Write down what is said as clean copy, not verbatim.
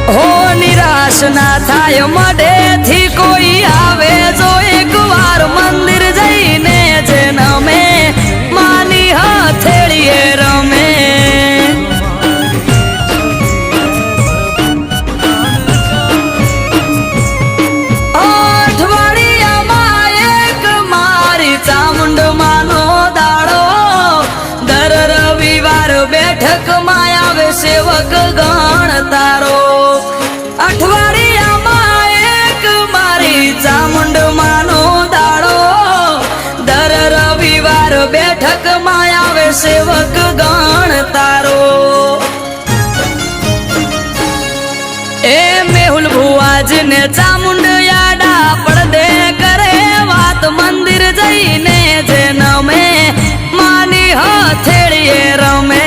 હો નિરાશ ના થાય મઢેથી કોઈ આવે જો એકવાર મંદિર જઈને જેનમે માની હથેળીએ રમે અઠવાડિયામાં એક મારી ચામુંડ માનો દાડો દર રવિવાર બેઠકમાં આવે સેવક ગણ તારો અઠવાડિયામાં એક મારી ચામુંડ માનો દાડો દર રવિવાર બેઠકમાં આવે સેવક ગણ તારો એ મેહુલ ભુવાજને ચામુંડ યાડા પડદે કરે વાત મંદિર જઈને જેનમે માની હથેળીએ રમે